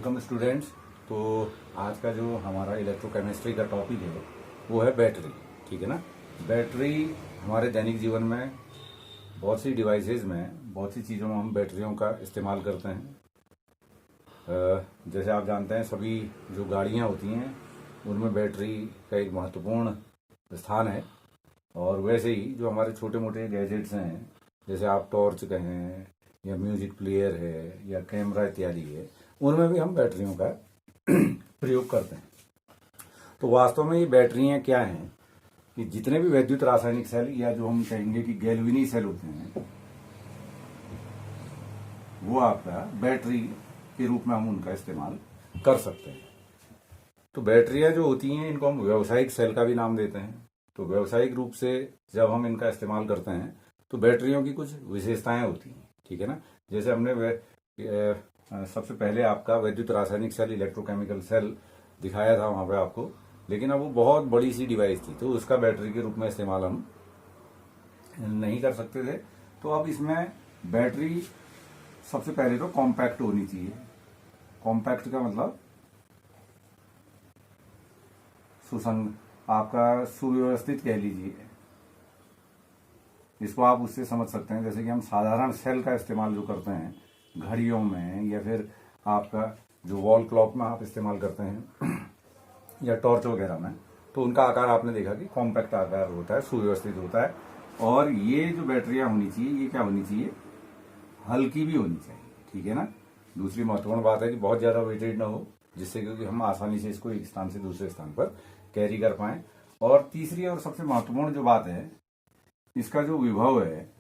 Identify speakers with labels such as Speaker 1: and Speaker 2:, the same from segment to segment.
Speaker 1: Welcome students. तो आज का जो हमारा इलेक्ट्रोकेमिस्ट्री का टॉपिक है वो है बैटरी। ठीक है ना। बैटरी हमारे दैनिक जीवन में बहुत सी डिवाइसेस में, बहुत सी चीज़ों में हम बैटरियों का इस्तेमाल करते हैं। जैसे आप जानते हैं सभी जो गाड़ियाँ होती हैं उनमें बैटरी का एक महत्वपूर्ण स्थान है। और वैसे ही जो हमारे छोटे मोटे गैजेट्स हैं, जैसे आप टॉर्च कहें या म्यूजिक प्लेयर है या कैमरा इत्यादि है, उनमें भी हम बैटरियों का प्रयोग करते हैं। तो वास्तव में ये बैटरियां क्या हैं कि जितने भी वैद्युत रासायनिक सेल या जो हम कहेंगे कि गैल्वेनी सेल होते हैं, वो आपका बैटरी के रूप में हम उनका इस्तेमाल कर सकते हैं। तो बैटरियां जो होती हैं इनको हम व्यावसायिक सेल का भी नाम देते हैं। तो व्यावसायिक रूप से जब हम इनका इस्तेमाल करते हैं तो बैटरियों की कुछ विशेषताएं होती हैं। ठीक है ना। जैसे हमने सबसे पहले आपका वैद्युत रासायनिक सेल, इलेक्ट्रोकेमिकल सेल दिखाया था वहां पे आपको, लेकिन अब वो बहुत बड़ी सी डिवाइस थी तो उसका बैटरी के रूप में इस्तेमाल हम नहीं कर सकते थे। तो अब इसमें बैटरी सबसे पहले तो कॉम्पैक्ट होनी चाहिए। कॉम्पैक्ट का मतलब आपका सुव्यवस्थित कह लीजिए। इसको आप उससे समझ सकते हैं जैसे कि हम साधारण सेल का इस्तेमाल जो करते हैं घड़ियों में, या फिर आपका जो वॉल क्लॉक में आप इस्तेमाल करते हैं या टॉर्च वगैरह में, तो उनका आकार आपने देखा कि कॉम्पैक्ट आकार होता है, सुव्यवस्थित होता है। और ये जो बैटरियां होनी चाहिए, ये क्या होनी चाहिए, हल्की भी होनी चाहिए। ठीक है ना। दूसरी महत्वपूर्ण बात है कि बहुत ज्यादा वेटेड ना हो, जिससे क्योंकि हम आसानी से इसको एक स्थान से दूसरे स्थान पर कैरी कर पाए। और तीसरी और सबसे महत्वपूर्ण जो बात है, इसका जो विभव है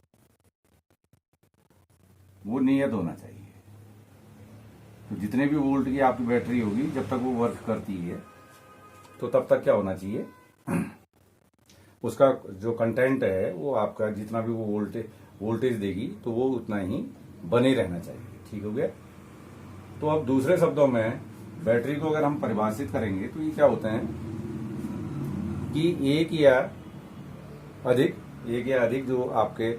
Speaker 1: वो नियत होना चाहिए। तो जितने भी वोल्ट की आपकी बैटरी होगी, जब तक वो वर्क करती है तो तब तक क्या होना चाहिए, उसका जो कंटेंट है वो आपका जितना भी वो वोल्टेज देगी तो वो उतना ही बने रहना चाहिए। ठीक हो गया। तो अब दूसरे शब्दों में बैटरी को अगर हम परिभाषित करेंगे तो ये क्या होते हैं कि एक या अधिक जो आपके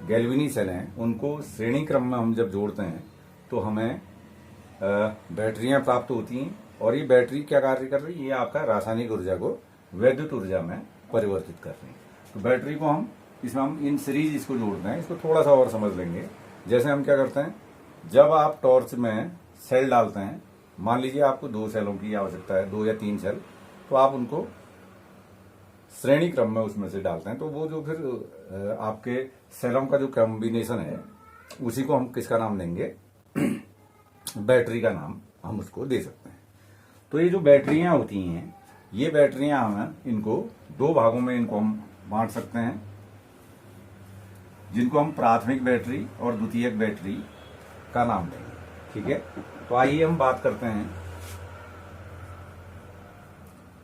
Speaker 1: गैल्वेनी सेल हैं उनको श्रेणी क्रम में हम जब जोड़ते हैं तो हमें बैटरियां प्राप्त होती हैं। और ये बैटरी क्या कार्य कर रही है, ये आपका रासायनिक ऊर्जा को वैद्युत ऊर्जा में परिवर्तित कर रही है। तो बैटरी को हम इन सीरीज इसको जोड़ते हैं। इसको थोड़ा सा और समझ लेंगे। जैसे हम क्या करते हैं, जब आप टॉर्च में सेल डालते हैं, मान लीजिए आपको 2 सेलों की आवश्यकता है, 2 या 3 सेल, तो आप उनको श्रेणी क्रम में उसमें से डालते हैं। तो वो जो फिर आपके सेलों का जो कॉम्बिनेशन है उसी को हम किसका नाम देंगे, बैटरी का नाम हम उसको दे सकते हैं। तो ये जो बैटरियां होती हैं, ये बैटरियां हम इनको 2 भागों में इनको हम बांट सकते हैं, जिनको हम प्राथमिक बैटरी और द्वितीयक बैटरी का नाम देंगे। ठीक है। तो आइए हम बात करते हैं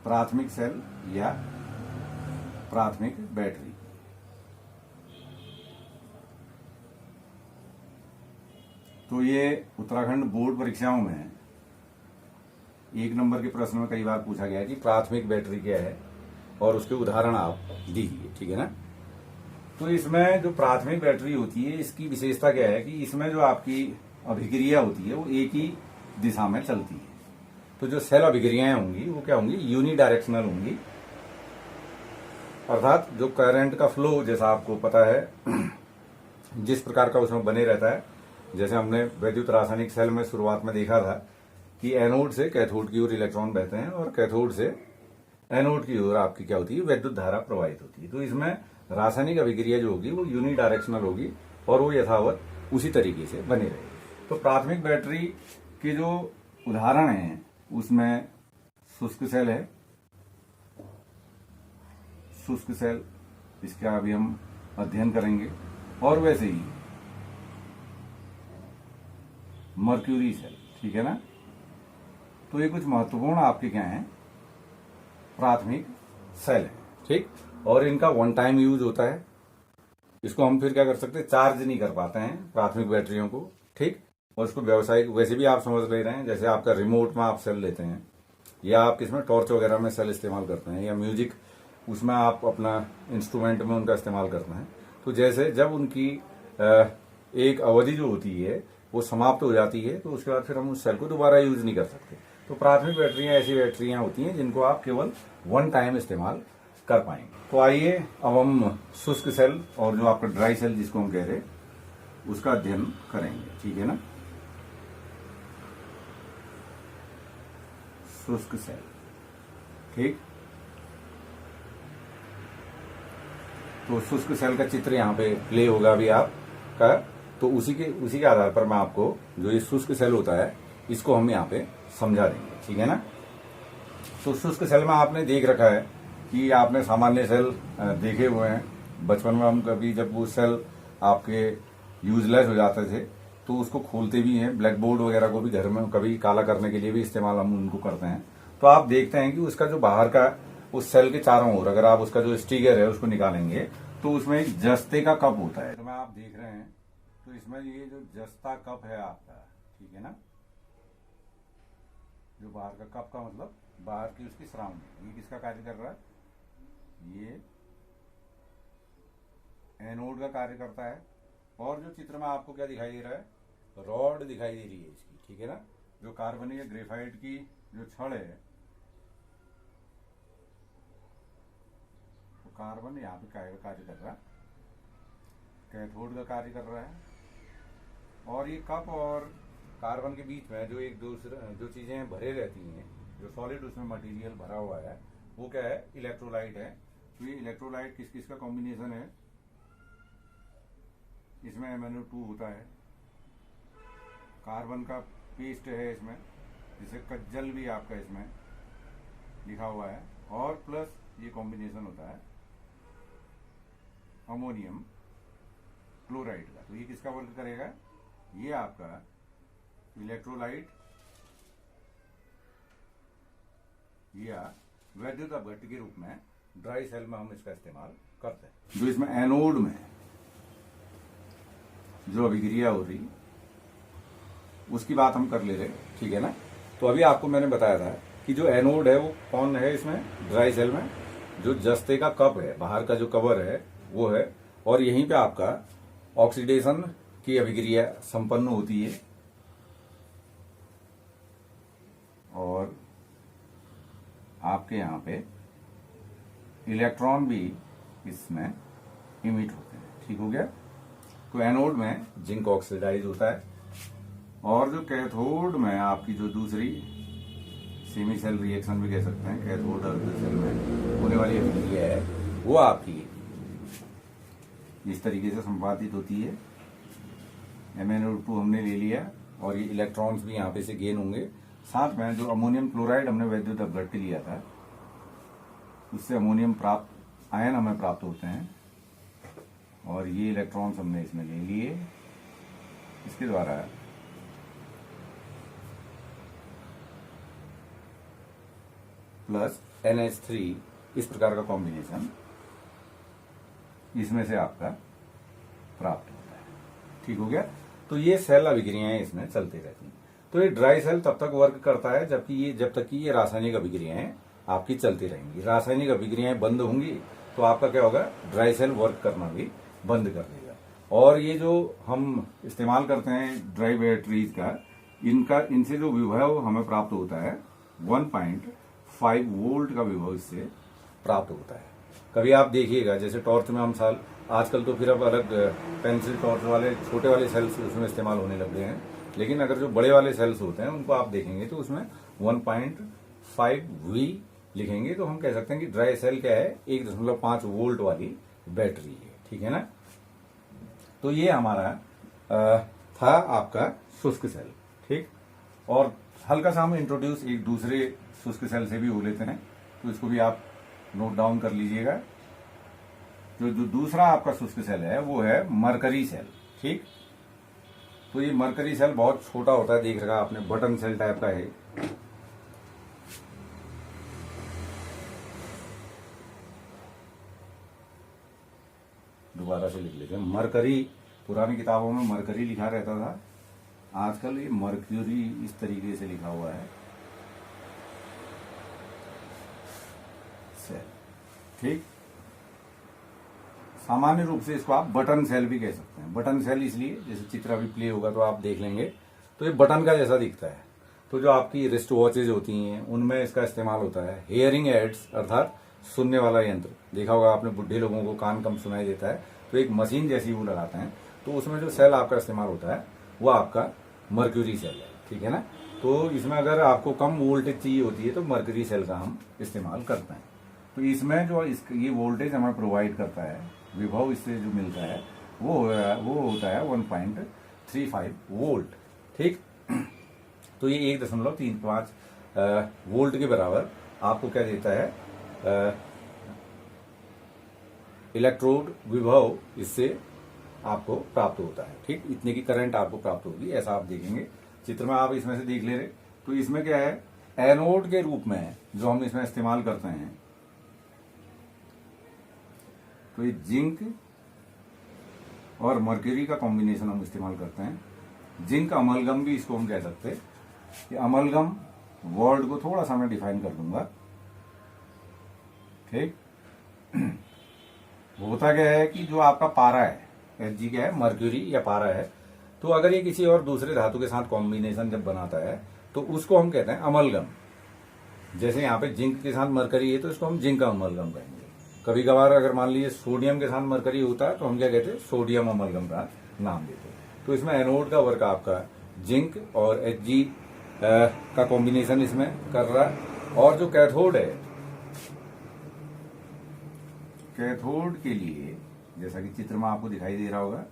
Speaker 1: प्राथमिक सेल या प्राथमिक बैटरी। तो ये उत्तराखंड बोर्ड परीक्षाओं में 1 नंबर के प्रश्न में कई बार पूछा गया है कि प्राथमिक बैटरी क्या है और उसके उदाहरण आप दीजिए। ठीक है ना। तो इसमें जो प्राथमिक बैटरी होती है, इसकी विशेषता क्या है कि इसमें जो आपकी अभिक्रिया होती है वो एक ही दिशा में चलती है। तो जो सेल अभिक्रियाएं होंगी वो क्या होंगी, यूनिडायरेक्शनल होंगी। अर्थात जो करंट का फ्लो, जैसा आपको पता है, जिस प्रकार का उसमें बने रहता है, जैसे हमने वैद्युत रासायनिक सेल में शुरुआत में देखा था कि एनोड से कैथोड की ओर इलेक्ट्रॉन बहते हैं और कैथोड से एनोड की ओर आपकी क्या होती है, विद्युत धारा प्रवाहित होती है। तो इसमें रासायनिक अभिक्रिया जो होगी वो यूनिडायरेक्शनल होगी और वो यथावत उसी तरीके से बनी रहेगी। तो प्राथमिक बैटरी के जो उदाहरण हैं उसमें शुष्क सेल है, शुष्क सेल, इसका अभी हम अध्ययन करेंगे। और वैसे ही मर्क्यूरी सेल। ठीक है ना। तो ये कुछ महत्वपूर्ण आपके क्या हैं, प्राथमिक सेल है। ठीक। और इनका 1 टाइम यूज होता है। इसको हम फिर क्या कर सकते हैं, चार्ज नहीं कर पाते हैं प्राथमिक बैटरियों को। ठीक। और इसको व्यावसायिक वैसे भी आप समझ ले रहे हैं, जैसे आपका रिमोट में आप सेल लेते हैं, या आप किसमें टॉर्च वगैरह में सेल इस्तेमाल करते हैं, या म्यूजिक उसमें आप अपना इंस्ट्रूमेंट में उनका इस्तेमाल करते हैं। तो जैसे जब उनकी एक अवधि जो होती है वो समाप्त हो जाती है तो उसके बाद फिर हम उस सेल को दोबारा यूज नहीं कर सकते। तो प्राथमिक बैटरियां ऐसी बैटरियां होती हैं जिनको आप केवल वन टाइम इस्तेमाल कर पाएंगे। तो आइए अब हम शुष्क सेल और जो आपका ड्राई सेल जिसको हम कह रहे हैं उसका अध्ययन करेंगे, ठीक है ना। शुष्क सेल, ठीक। तो शुष्क सेल का चित्र यहाँ पे प्ले होगा अभी आपका। तो उसी के आधार पर मैं आपको जो ये शुष्क सेल होता है इसको हम यहाँ पे समझा देंगे, ठीक है ना। तो शुष्क सेल में आपने देख रखा है कि आपने सामान्य सेल देखे हुए हैं बचपन में। हम कभी जब वो सेल आपके यूजलेस हो जाते थे तो उसको खोलते भी हैं। ब्लैक बोर्ड वगैरह को भी घर में कभी काला करने के लिए भी इस्तेमाल हम उनको करते हैं। तो आप देखते हैं कि उसका जो बाहर का उस सेल के चारों ओर अगर आप उसका जो स्टिकर है उसको निकालेंगे तो उसमें एक जस्ते का कप होता है। तो मैं आप देख रहे हैं तो इसमें ये जो जस्ता कप है आपका, ठीक है ना, जो बाहर का कप का मतलब बाहर की उसकी सराउंडिंग, ये किसका कार्य कर रहा है, ये एनोड का कार्य करता है। और जो चित्र में आपको क्या दिखाई दे रहा है, रॉड दिखाई दे रही है इसकी, ठीक है ना। जो कार्बन या ग्रेफाइट की जो छड़ है, तो कार्बन यहाँ पे कार्य कर रहा है, कैथोड का कार्य कर रहा है। और ये कप और कार्बन के बीच में जो एक दूसरे जो चीजें भरे रहती हैं, जो सॉलिड उसमें मटेरियल भरा हुआ है, वो क्या है, इलेक्ट्रोलाइट है। तो ये इलेक्ट्रोलाइट किस किस का कॉम्बिनेशन है, इसमें MnO2 होता है, कार्बन का पेस्ट है इसमें, जिसे कज्जल भी आपका इसमें लिखा हुआ है, और प्लस ये कॉम्बिनेशन होता है अमोनियम क्लोराइड का। तो ये किसका वर्क करेगा, ये आपका इलेक्ट्रोलाइट या वैद्युत अपघट्ट के रूप में ड्राई सेल में हम इसका इस्तेमाल करते हैं। जो इसमें एनोड में जो अभिक्रिया हो रही उसकी बात हम कर ले रहे, ठीक है ना। तो अभी आपको मैंने बताया था कि जो एनोड है वो कौन है इसमें ड्राई सेल में, जो जस्ते का कप है, बाहर का जो कवर है वो है, और यहीं पे आपका ऑक्सीडेशन की अभिक्रिया संपन्न होती है और आपके यहाँ पे इलेक्ट्रॉन भी इसमें इमिट होते हैं, ठीक हो गया। तो एनोड में जिंक ऑक्सीडाइज होता है, और जो कैथोड में आपकी जो दूसरी सेमी सेल रिएक्शन भी कह सकते हैं, कैथोड और सेल में होने वाली अभिक्रिया है वो आपकी इस तरीके से संपादित होती है। MnO2 हमने ले लिया और ये इलेक्ट्रॉन्स भी यहाँ पे से गेन होंगे। साथ में जो अमोनियम क्लोराइड हमने वैद्युत अपघट्ट लिया था उससे अमोनियम प्राप्त आयन हमें प्राप्त होते हैं, और ये इलेक्ट्रॉन्स हमने इसमें ले लिए। इसके द्वारा प्लस NH3 इस प्रकार का कॉम्बिनेशन इसमें से आपका प्राप्त होता है, ठीक हो गया। तो ये सेल अभिक्रियाएं इसमें चलती रहती हैं। तो ये ड्राई सेल तब तक वर्क करता है जब तक कि ये रासायनिक अभिक्रियाएं आपकी चलती रहेंगी। रासायनिक अभिक्रियाएं बंद होंगी तो आपका क्या होगा, ड्राई सेल वर्क करना भी बंद कर देगा। और ये जो हम इस्तेमाल करते हैं ड्राई बैटरीज का, इनसे जो विभव हमें प्राप्त होता है 1.5 वोल्ट का विभव इससे प्राप्त होता है। कभी आप देखिएगा जैसे टॉर्च में हम आजकल तो फिर अब अलग पेंसिल टॉर्च वाले छोटे वाले सेल्स उसमें इस्तेमाल होने लग गए हैं, लेकिन अगर जो बड़े वाले सेल्स होते हैं उनको आप देखेंगे तो उसमें 1.5 V लिखेंगे, तो हम कह सकते हैं कि ड्राई सेल क्या है, 1.5 वोल्ट वाली बैटरी है, ठीक है ना। तो ये हमारा था आपका शुष्क सेल, ठीक। और हल्का सा हम इंट्रोड्यूस एक दूसरे शुष्क सेल से भी हो लेते हैं, तो इसको भी आप नोट डाउन कर लीजिएगा। जो दूसरा आपका शुष्क सेल है वो है मरकरी सेल, ठीक। तो ये मरकरी सेल बहुत छोटा होता है, देख रखा आपने, बटन सेल टाइप का है। दोबारा से लिख लेते हैं, मरकरी। पुरानी किताबों में मरकरी लिखा रहता था, आजकल ये मर्क्यूरी इस तरीके से लिखा हुआ है सेल, ठीक। सामान्य रूप से इसको आप बटन सेल भी कह सकते हैं। बटन सेल इसलिए, जैसे चित्र अभी प्ले होगा तो आप देख लेंगे, तो ये बटन का जैसा दिखता है। तो जो आपकी रिस्ट वॉचेज होती हैं उनमें इसका इस्तेमाल होता है। हेयरिंग एड्स अर्थात सुनने वाला यंत्र, देखा होगा आपने, बुढ़े लोगों को कान कम सुनाई देता है तो एक मशीन जैसी वो लगाते हैं, तो उसमें जो सेल आपका इस्तेमाल होता है वो आपका मर्क्यूरी सेल है, ठीक है ना। तो इसमें अगर आपको कम वोल्टेज चाहिए होती है तो मर्क्यूरी सेल का हम इस्तेमाल करते हैं। तो इसमें जो ये वोल्टेज हमें प्रोवाइड करता है, विभव इससे जो मिलता है वो होता है 1.35 वोल्ट, ठीक। तो ये 1.35 वोल्ट के बराबर आपको क्या देता है, इलेक्ट्रोड विभव इससे आपको प्राप्त होता है, ठीक। इतने की करंट आपको प्राप्त होगी, ऐसा आप देखेंगे चित्र में। आप इसमें से देख ले रहे, तो इसमें क्या है, एनोड के रूप में जो हम इसमें इस्तेमाल करते हैं, तो ये जिंक और मर्क्यूरी का कॉम्बिनेशन हम इस्तेमाल करते हैं। जिंक अमलगम भी इसको हम कह सकते हैं। कि अमलगम वर्ड को थोड़ा सा मैं डिफाइन कर दूंगा, ठीक। होता क्या है कि जो आपका पारा है, Hg क्या है, मर्क्यूरी या पारा है, तो अगर ये किसी और दूसरे धातु के साथ कॉम्बिनेशन जब बनाता है तो उसको हम कहते हैं अमलगम। जैसे यहाँ पे जिंक के साथ मरकरी है तो इसको हम जिंक अमलगम कहेंगे। कभी कभार अगर मान लीजिए सोडियम के साथ मरकरी होता है तो हम क्या कहते हैं, सोडियम अमलगम का नाम देते हैं। तो इसमें एनोड का वर्क आपका जिंक और Hg का कॉम्बिनेशन इसमें कर रहा है। और जो कैथोड है, कैथोड के लिए जैसा कि चित्र में आपको दिखाई दे रहा होगा,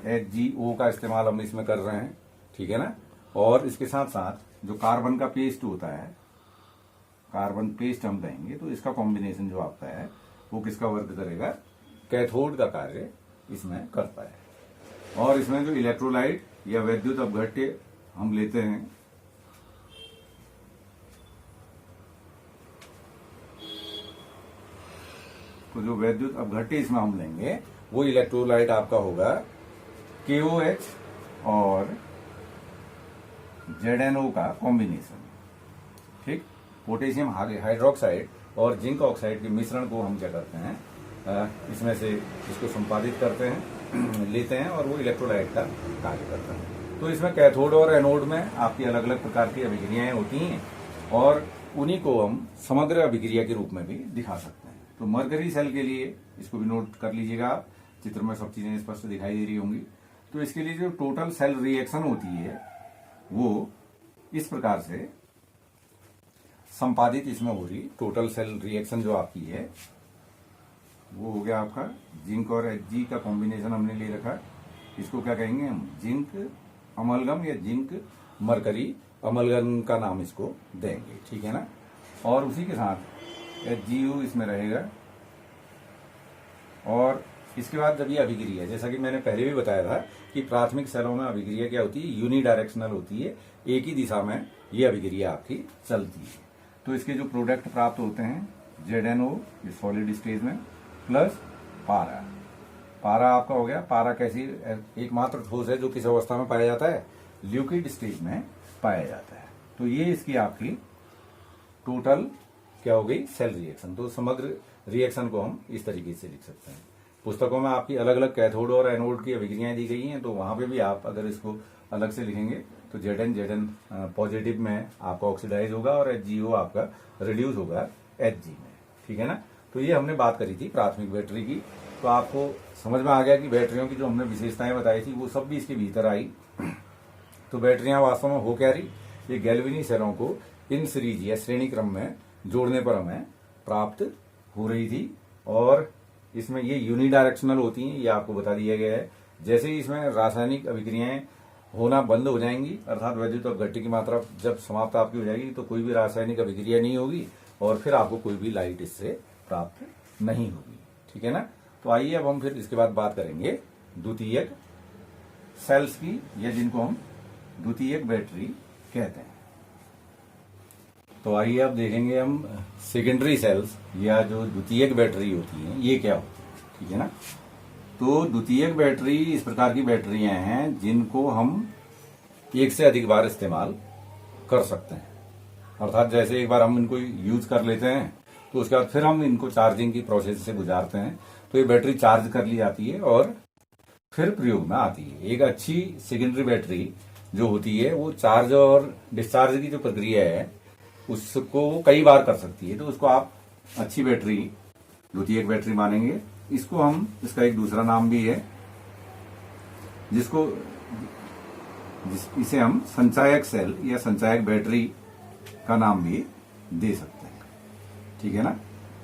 Speaker 1: HgO का इस्तेमाल हम इसमें कर रहे हैं, ठीक है ना। और इसके साथ साथ जो कार्बन का पेस्ट होता है, कार्बन पेस्ट हम कहेंगे, तो इसका कॉम्बिनेशन जो आपका है वो किसका वर्क करेगा, कैथोड का कार्य इसमें करता है। और इसमें जो इलेक्ट्रोलाइट या वैद्युत अपघट्य हम लेते हैं, तो जो वैद्युत अपघट्य इसमें हम लेंगे वो इलेक्ट्रोलाइट आपका होगा KOH और ZNO का कॉम्बिनेशन, ठीक। पोटेशियम हाइड्रोक्साइड और जिंक ऑक्साइड के मिश्रण को हम क्या करते हैं, इसमें से इसको संपादित करते हैं, लेते हैं, और वो इलेक्ट्रोलाइट का कार्य करता है। तो इसमें कैथोड और एनोड में आपकी अलग अलग प्रकार की अभिक्रियाएं होती हैं और उन्हीं को हम समग्र अभिक्रिया के रूप में भी दिखा सकते हैं। तो मरकरी सेल के लिए इसको भी नोट कर लीजिएगा आप, चित्र में सब चीजें स्पष्ट दिखाई दे रही होंगी। तो इसके लिए जो टोटल सेल रिएक्शन होती है वो इस प्रकार से संपादित इसमें हो रही। टोटल सेल रिएक्शन जो आपकी है वो हो गया आपका जिंक और Hg का कॉम्बिनेशन हमने ले रखा, इसको क्या कहेंगे हम, जिंक अमलगम या जिंक मरकरी अमलगम का नाम इसको देंगे, ठीक है ना। और उसी के साथ HgO इसमें रहेगा। और इसके बाद जब ये अभिक्रिया, जैसा कि मैंने पहले भी बताया था कि प्राथमिक सेलों में अभिक्रिया क्या होती है, यूनिडायरेक्शनल होती है, एक ही दिशा में ये अभिक्रिया आपकी चलती है। तो इसके जो प्रोडक्ट प्राप्त होते हैं, ZNO ये सॉलिड स्टेज में, प्लस पारा। पारा आपका हो गया, पारा कैसी एकमात्र ठोस है जो किस अवस्था में पाया जाता है, लिक्विड स्टेज में पाया जाता है। तो ये इसकी आपकी टोटल क्या हो गई, सेल रिएक्शन। तो समग्र रिएक्शन को हम इस तरीके से लिख सकते हैं। पुस्तकों में आपकी अलग अलग कैथोड और एनोड की अभिक्रियाएं दी गई हैं, तो वहां पे भी आप अगर इसको अलग से लिखेंगे तो Zn पॉजिटिव में आपका ऑक्सीडाइज होगा और HgO आपका रिड्यूस होगा Hg में, ठीक है ना। तो ये हमने बात करी थी प्राथमिक बैटरी की। तो आपको समझ में आ गया कि बैटरियों की जो हमने विशेषताएं बताई थी वो सब भी इसके भीतर आई। तो बैटरियां वास्तव में हो क्या रही, ये गैल्वेनी सेलों को इन सीरीज या श्रेणी क्रम में जोड़ने पर हमें प्राप्त हो रही थी। और इसमें ये यूनिडायरेक्शनल होती हैं, ये आपको बता दिया गया है। जैसे ही इसमें रासायनिक अभिक्रियाएं होना बंद हो जाएंगी, अर्थात वैद्युत अपघट्य की मात्रा जब समाप्त आपकी हो जाएगी, तो कोई भी रासायनिक अभिक्रिया नहीं होगी और फिर आपको कोई भी लाइट इससे प्राप्त नहीं होगी, ठीक है ना। तो आइए अब हम फिर इसके बाद बात करेंगे द्वितीयक सेल्स की, या जिनको हम द्वितीयक बैटरी कहते हैं। तो आइए अब देखेंगे हम सेकेंडरी सेल्स या जो द्वितीयक बैटरी होती है ये क्या होती है, ठीक है ना। तो द्वितीयक बैटरी इस प्रकार की बैटरियां हैं जिनको हम एक से अधिक बार इस्तेमाल कर सकते हैं। अर्थात जैसे एक बार हम इनको यूज कर लेते हैं तो उसके बाद फिर हम इनको चार्जिंग की प्रोसेस से गुजारते हैं, तो ये बैटरी चार्ज कर ली जाती है और फिर प्रयोग में आती है। एक अच्छी सेकेंडरी बैटरी जो होती है वो चार्ज और डिस्चार्ज की जो प्रक्रिया है उसको वो कई बार कर सकती है, तो उसको आप अच्छी बैटरी, द्वितीयक बैटरी मानेंगे। इसका एक दूसरा नाम भी है इसे हम संचायक सेल या संचायक बैटरी का नाम भी दे सकते हैं, ठीक है ना।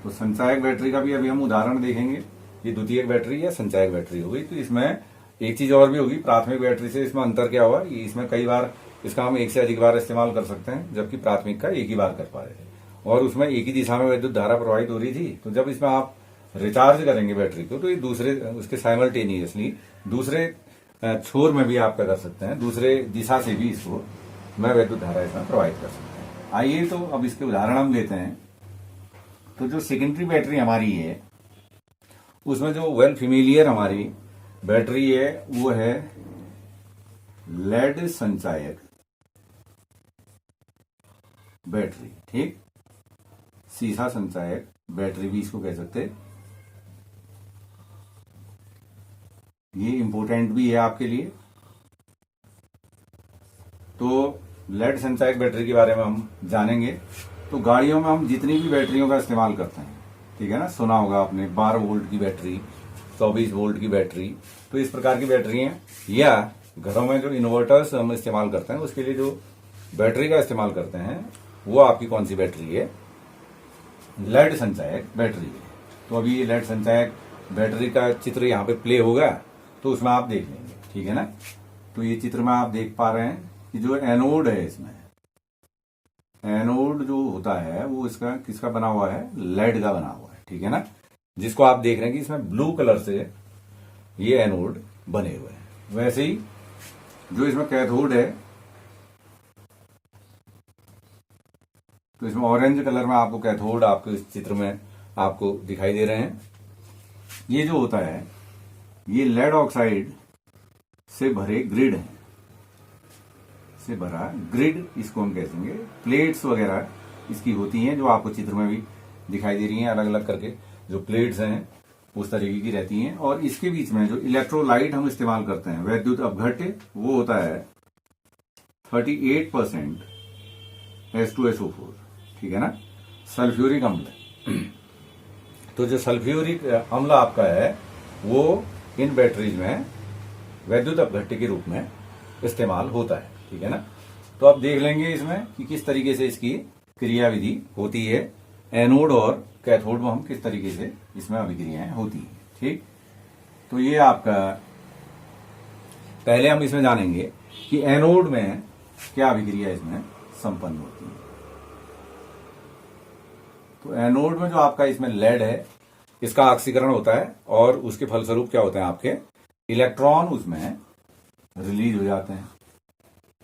Speaker 1: तो संचायक बैटरी का भी अभी हम उदाहरण देखेंगे। ये द्वितीयक बैटरी या संचायक बैटरी हो गई। तो इसमें एक चीज और भी होगी, प्राथमिक बैटरी से इसमें अंतर क्या हुआ, ये इसमें कई बार इसका हम एक से अधिक बार इस्तेमाल कर सकते हैं, जबकि प्राथमिक का एक ही बार कर पा रहे थे और उसमें एक ही दिशा में विद्युत धारा प्रवाहित हो रही थी। तो जब इसमें आप रिचार्ज करेंगे बैटरी को तो ये दूसरे उसके साइमल्टेनियसली दूसरे छोर में भी आप क्या कर सकते हैं, दूसरे दिशा से भी इसको मैं विद्युत धारा इसमें प्रवाहित कर सकते हैं। आइए तो अब इसके उदाहरण हम लेते हैं। तो जो सेकेंडरी बैटरी हमारी है उसमें जो वेल फेमिलियर हमारी बैटरी है वो है लेड संचायक बैटरी, ठीक, सीसा संचायक बैटरी भी इसको कह सकते हैं। ये इंपॉर्टेंट भी है आपके लिए। तो लेड संचायक बैटरी के बारे में हम जानेंगे। तो गाड़ियों में हम जितनी भी बैटरियों का इस्तेमाल करते हैं, ठीक है ना, सुना होगा आपने 12 वोल्ट की बैटरी, 24 वोल्ट की बैटरी, तो इस प्रकार की बैटरियां, या घरों में जो इन्वर्टर्स हम इस्तेमाल करते हैं उसके लिए जो बैटरी का इस्तेमाल करते हैं वो आपकी कौन सी बैटरी है, लेड संचायक बैटरी है। तो अभी ये लेड संचायक बैटरी का चित्र यहाँ पे प्ले होगा तो उसमें आप देख लेंगे, ठीक है ना। तो ये चित्र में आप देख पा रहे हैं कि जो एनोड है, इसमें एनोड जो होता है वो इसका किसका बना हुआ है, लेड का बना हुआ है, ठीक है ना, जिसको आप देख रहे हैं कि इसमें ब्लू कलर से ये एनोड बने हुए हैं। वैसे ही जो इसमें कैथोड है तो इसमें ऑरेंज कलर में आपको कैथोड आपको इस चित्र में आपको दिखाई दे रहे हैं। ये जो होता है ये लेड ऑक्साइड से भरे ग्रिड है, से भरा ग्रिड इसको हम कहेंगे। प्लेट्स वगैरह इसकी होती हैं जो आपको चित्र में भी दिखाई दे रही हैं, अलग अलग करके जो प्लेट्स हैं उस तरीके की रहती हैं। और इसके बीच में जो इलेक्ट्रोलाइट हम इस्तेमाल करते हैं, वैद्युत अपघट्य, वो होता है 38% H2SO4, ठीक है ना, सल्फ्यूरिक अम्ल। तो जो सल्फ्यूरिक अम्ल आपका है वो इन बैटरीज में वैद्युत अपघट्य के रूप में इस्तेमाल होता है, ठीक है ना। तो आप देख लेंगे इसमें कि किस तरीके से इसकी क्रियाविधि होती है, एनोड और कैथोड में हम किस तरीके से इसमें अभिक्रियाएं होती है, ठीक। तो ये आपका पहले हम इसमें जानेंगे कि एनोड में क्या अभिक्रिया इसमें संपन्न होती है। तो एनोड में जो आपका इसमें लेड है इसका ऑक्सीकरण होता है और उसके फलस्वरूप क्या होते हैं, आपके इलेक्ट्रॉन उसमें रिलीज हो जाते हैं।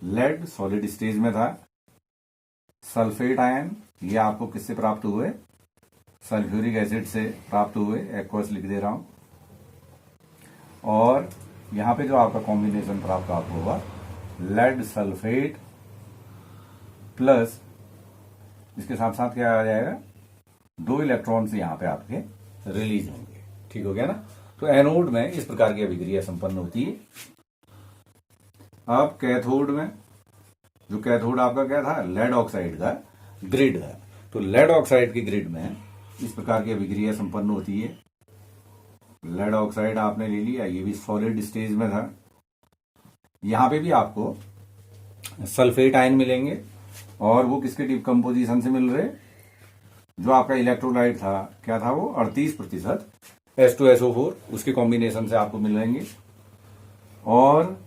Speaker 1: लेड सॉलिड स्टेज में था। सल्फेट आयन ये आपको किससे प्राप्त हुए, सल्फ्यूरिक एसिड से प्राप्त हुए, एक्वस लिख दे रहा हूं। और यहां पे जो आपका कॉम्बिनेशन प्राप्त आपको हुआ लेड सल्फेट प्लस इसके साथ साथ क्या आ जाएगा, 2 इलेक्ट्रॉन से यहां पे आपके रिलीज होंगे, ठीक हो गया ना। तो एनोड में इस प्रकार की अभिक्रिया संपन्न होती है। अब कैथोड में, जो कैथोड आपका क्या था, लेड ऑक्साइड का ग्रिड है। तो लेड ऑक्साइड के ग्रिड में इस प्रकार की अभिक्रिया संपन्न होती है। लेड ऑक्साइड आपने ले लिया, ये भी सॉलिड स्टेज में था। यहां पे भी आपको सल्फेट आयन मिलेंगे और वो किसके डिकम्पोजिशन से मिल रहे, जो आपका इलेक्ट्रोलाइट था क्या था वो 38% H2SO4 उसके कॉम्बिनेशन से आपको मिल जाएंगे। और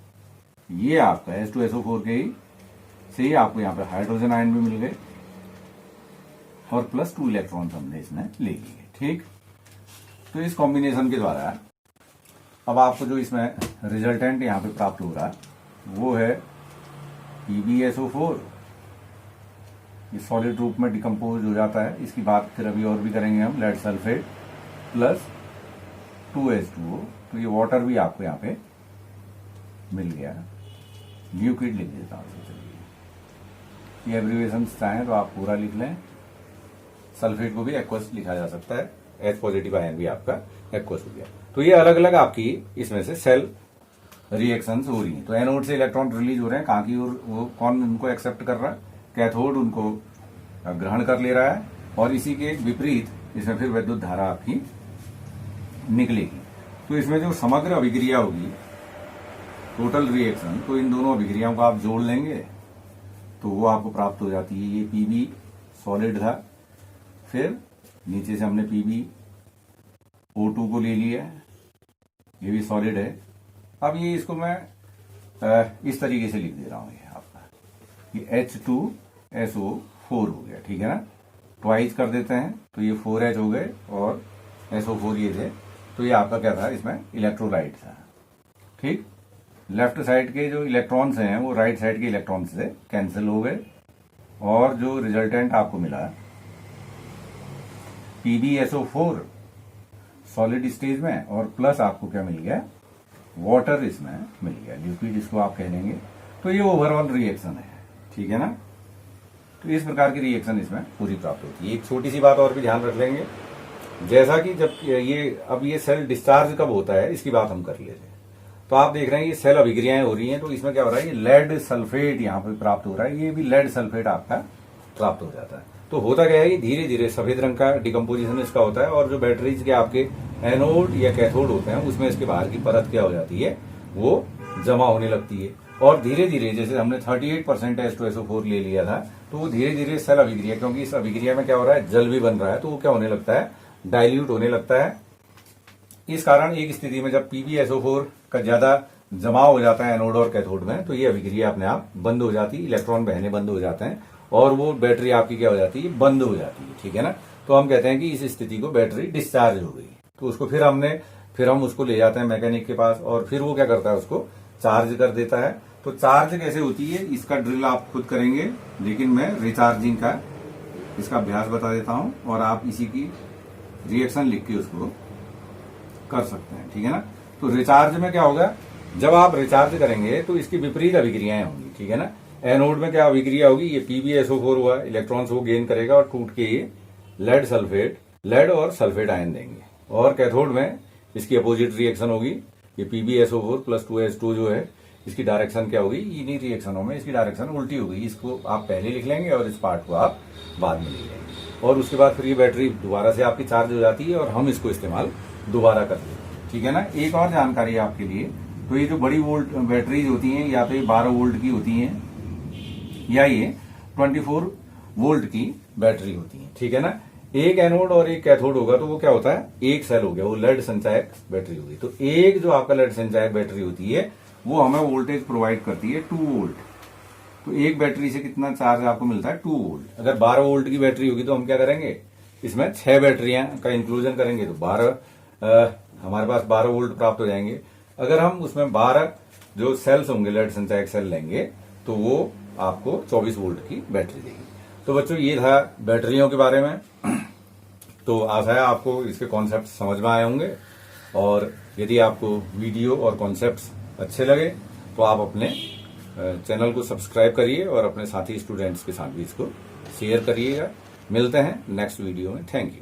Speaker 1: ये आपका H2SO4 के ही से ही आपको यहाँ पे हाइड्रोजन आयन भी मिल गए और प्लस 2 इलेक्ट्रॉन हमने इसमें ले लिए, ठीक। तो इस कॉम्बिनेशन के द्वारा अब आपको जो इसमें रिजल्टेंट यहाँ पे प्राप्त हो रहा वो है PbSO4। ये सॉलिड रूप में डिकम्पोज हो जाता है। इसकी बात फिर अभी और भी करेंगे हम। लेड सल्फेट प्लस 2H2O, तो ये वाटर भी आपको यहाँ पे मिल गया। लिक्विड लिख देता हूँ, चलिए ये एब्रीवेशन चाहें तो आप पूरा लिख लें। सल्फेट को भी एक्वस लिखा जा सकता है। H पॉजिटिव आयन भी आपका एक्वस हो गया। तो ये अलग अलग आपकी इसमें से सेल रिएक्शंस हो रही हैं। तो एनोड से इलेक्ट्रॉन रिलीज हो रहे हैं, कहाँ की ओर वो कौन उनको एक्सेप्ट कर रहा है, कैथोड उनको ग्रहण कर ले रहा है, और इसी के विपरीत इसमें फिर विद्युत धारा आपकी निकलेगी। तो इसमें जो समग्र अभिक्रिया होगी, टोटल रिएक्शन, तो इन दोनों अभिक्रियाओं को आप जोड़ लेंगे तो वो आपको प्राप्त हो जाती है। ये पीबी सॉलिड था, फिर नीचे से हमने पीबी O2 को ले लिया, ये भी सॉलिड है। अब ये इसको मैं इस तरीके से लिख दे रहा हूं, ये आपका ये H2SO4 हो गया, ठीक है ना। ट्वाइस कर देते हैं तो ये 4H हो गए और SO4 ये थे। तो ये आपका क्या था, इसमें इलेक्ट्रोलाइट था, ठीक। लेफ्ट साइड के जो इलेक्ट्रॉन्स हैं वो राइट साइड के इलेक्ट्रॉन्स से कैंसिल हो गए, और जो रिजल्टेंट आपको मिला PbSO4 सॉलिड स्टेज में, और प्लस आपको क्या मिल गया, वाटर इसमें मिल गया, लिक्विड जिसको आप कह लेंगे। तो ये ओवरऑल रिएक्शन है, ठीक है ना। तो इस प्रकार की रिएक्शन इसमें पूरी प्राप्त होती है। एक छोटी सी बात और भी ध्यान रख लेंगे, जैसा कि जब ये सेल डिस्चार्ज कब होता है इसकी बात हम कर लेते हैं। तो आप देख रहे हैं ये सेल अभिक्रियाएं हो रही हैं, तो इसमें क्या हो रहा है, ये लेड सल्फेट यहाँ पे प्राप्त हो रहा है, ये भी लेड सल्फेट आपका प्राप्त हो जाता है। तो होता क्या है, ये धीरे धीरे सफेद रंग का डिकम्पोजिशन इसका होता है, और जो बैटरीज के आपके एनोड या कैथोड होते हैं उसमें इसके बाहर की परत क्या हो जाती है, वो जमा होने लगती है। और धीरे धीरे जैसे हमने 38% H2SO4 ले लिया था, तो वो धीरे धीरे सेल अभिक्रिया, क्योंकि इस अभिक्रिया में क्या हो रहा है, जल भी बन रहा है, तो वो क्या होने लगता है, डाइल्यूट होने लगता है। इस कारण एक स्थिति में जब PbSO4 का ज्यादा जमाव हो जाता है एनोड और कैथोड में, तो ये अभिक्रिया अपने आप बंद हो जाती है, इलेक्ट्रॉन बहने बंद हो जाते हैं, और वो बैटरी आपकी क्या हो जाती है, बंद हो जाती है, ठीक है ना। तो हम कहते हैं कि इस स्थिति को बैटरी डिस्चार्ज हो गई। तो उसको फिर हम उसको ले जाते हैं मैकेनिक के पास, और फिर वो क्या करता है, उसको चार्ज कर देता है। तो चार्ज कैसे होती है इसका ड्रिल आप खुद करेंगे, लेकिन मैं रिचार्जिंग का इसका अभ्यास बता देता हूं, और आप इसी की रिएक्शन लिख के उसको कर सकते हैं, ठीक है ना। तो रिचार्ज में क्या होगा, जब आप रिचार्ज करेंगे तो इसकी विपरीत अभिक्रियाएं होंगी, ठीक है ना। एनोड में क्या अभिक्रिया होगी, ये PbSO4 हुआ, इलेक्ट्रॉन्स वो गेन करेगा और टूट के ये लेड और सल्फेट आयन देंगे। और कैथोड में इसकी अपोजिट रिएक्शन होगी, ये PbSO4 प्लस 2H2 जो है, इसकी डायरेक्शन क्या होगी, इन्हीं रिएक्शनों में इसकी डायरेक्शन उल्टी होगी। इसको आप पहले लिख लेंगे और इस पार्ट को आप बाद में लिख लेंगे, और उसके बाद फिर ये बैटरी दोबारा से आपकी चार्ज हो जाती है और हम इसको इस्तेमाल दोबारा करते हैं, ठीक है ना। एक और जानकारी आपके लिए, तो ये जो बड़ी वोल्ट बैटरीज होती हैं, या तो ये 12 वोल्ट की होती हैं, या ये 24 वोल्ट की बैटरी होती है, ठीक है ना। एक एनोड और एक कैथोड होगा तो वो क्या होता है, एक सेल हो गया, वो लेड संचायक बैटरी होगी। तो एक जो आपका लेड संचायक बैटरी होती है वो हमें वोल्टेज प्रोवाइड करती है 2 वोल्ट। तो एक बैटरी से कितना चार्ज आपको मिलता है, 2 वोल्ट। अगर 12 वोल्ट की बैटरी होगी तो हम क्या करेंगे, इसमें 6 बैटरियां का इंक्लूजन करेंगे, तो 12 हमारे पास 12 वोल्ट प्राप्त हो जाएंगे। अगर हम उसमें 12 जो सेल्स होंगे, लेड संचायक सेल लेंगे, तो वो आपको 24 वोल्ट की बैटरी देगी। तो बच्चों ये था बैटरियों के बारे में। तो आशा है आपको इसके कॉन्सेप्ट समझ में आए होंगे, और यदि आपको वीडियो और कॉन्सेप्ट्स अच्छे लगे तो आप अपने चैनल को सब्सक्राइब करिए और अपने साथी स्टूडेंट्स के साथ भी इसको शेयर करिएगा। मिलते हैं नेक्स्ट वीडियो में। Thank you.